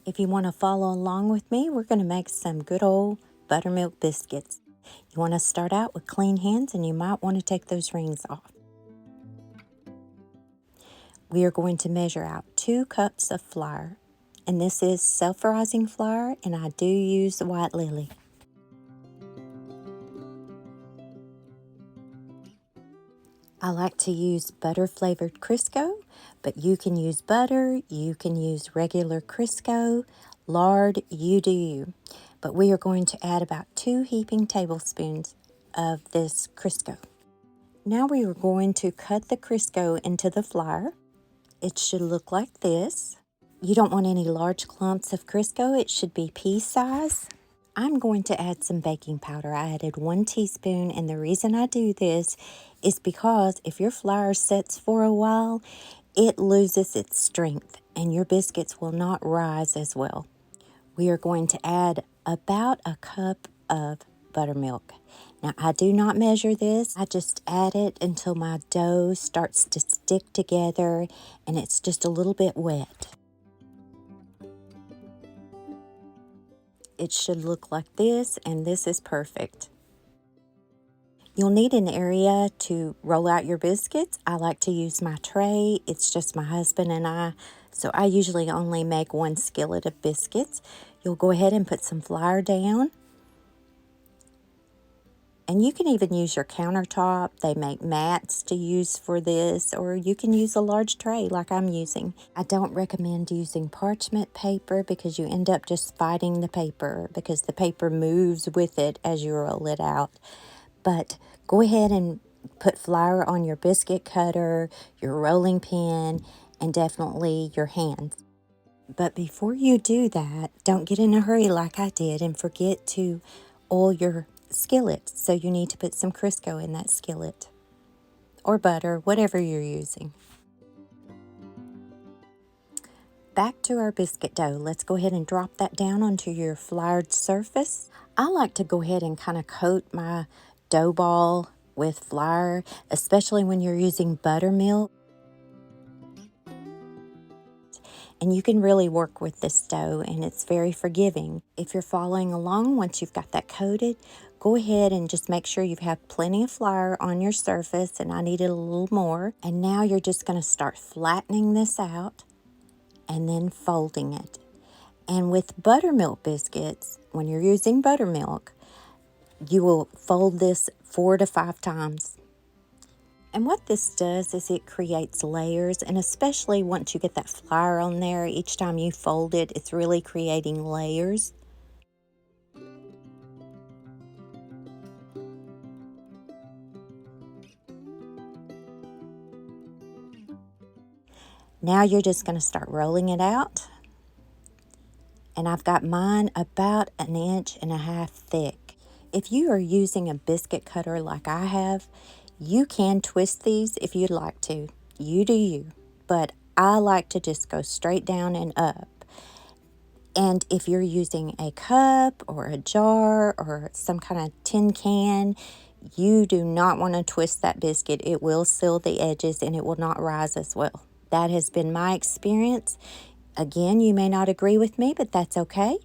If you want to follow along with me, we're going to make some good old buttermilk biscuits. You want to start out with clean hands, and you might want to take those rings off. We are going to measure out 2 cups of flour, and this is self-rising flour, and I do use the white lily. I like to use butter-flavored Crisco, but you can use butter, you can use regular Crisco, lard, you do you. But we are going to add about 2 heaping tablespoons of this Crisco. Now we are going to cut the Crisco into the flour. It should look like this. You don't want any large clumps of Crisco. It should be pea size. I'm going to add some baking powder. I added 1 teaspoon, and the reason I do this is because if your flour sets for a while, it loses its strength and your biscuits will not rise as well. We are going to add about a cup of buttermilk. Now, I do not measure this. I just add it until my dough starts to stick together and it's just a little bit wet. It should look like this, and this is perfect. You'll need an area to roll out your biscuits. I like to use my tray. It's just my husband and I, so I usually only make 1 skillet of biscuits. You'll go ahead and put some flour down. And you can even use your countertop. They make mats to use for this, or you can use a large tray like I'm using. I don't recommend using parchment paper because you end up just fighting the paper because the paper moves with it as you roll it out. But go ahead and put flour on your biscuit cutter, your rolling pin, and definitely your hands. But before you do that, don't get in a hurry like I did and forget to oil your skillet. So you need to put some Crisco in that skillet or butter, whatever you're using. Back to our biscuit dough. Let's go ahead and drop that down onto your floured surface. I like to go ahead and kind of coat my dough ball with flour, especially when you're using buttermilk. And you can really work with this dough, and it's very forgiving. If you're following along, once you've got that coated, go ahead and just make sure you have plenty of flour on your surface, and I needed a little more. And now you're just going to start flattening this out and then folding it. And with buttermilk biscuits, when you're using buttermilk, you will fold this 4 to 5 times. And what this does is it creates layers, and especially once you get that flour on there, each time you fold it, it's really creating layers. Now you're just going to start rolling it out. And I've got mine about 1.5 inches thick. If you are using a biscuit cutter like I have, you can twist these if you'd like to. You do you. But I like to just go straight down and up. And if you're using a cup or a jar or some kind of tin can, you do not want to twist that biscuit. It will seal the edges and it will not rise as well. That has been my experience. Again, you may not agree with me, but that's okay.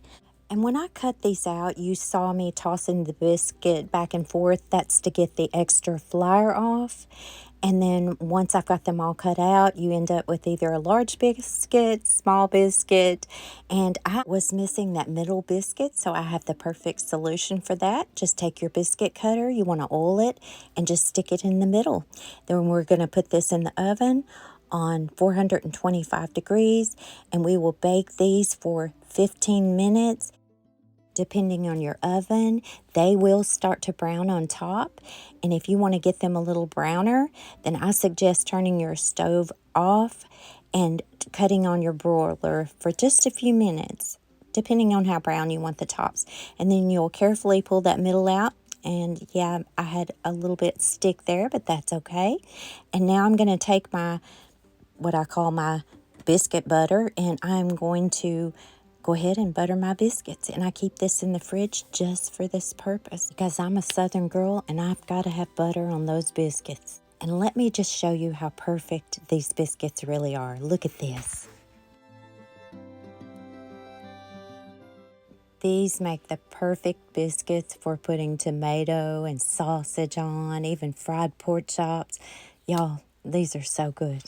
And when I cut these out, you saw me tossing the biscuit back and forth. That's to get the extra flour off. And then once I've got them all cut out, you end up with either a large biscuit, small biscuit, and I was missing that middle biscuit, so I have the perfect solution for that. Just take your biscuit cutter, you want to oil it, and just stick it in the middle. Then we're going to put this in the oven on 425 degrees, and we will bake these for 15 minutes. Depending on your oven, they will start to brown on top. And if you want to get them a little browner, then I suggest turning your stove off and cutting on your broiler for just a few minutes, depending on how brown you want the tops. And then you'll carefully pull that middle out. And yeah, I had a little bit stick there, but that's okay. And now I'm going to take my, what I call my biscuit butter, and I'm going to go ahead and butter my biscuits. And I keep this in the fridge just for this purpose because I'm a Southern girl and I've got to have butter on those biscuits. And let me just show you how perfect these biscuits really are. Look at this. These make the perfect biscuits for putting tomato and sausage on, even fried pork chops. Y'all, these are so good.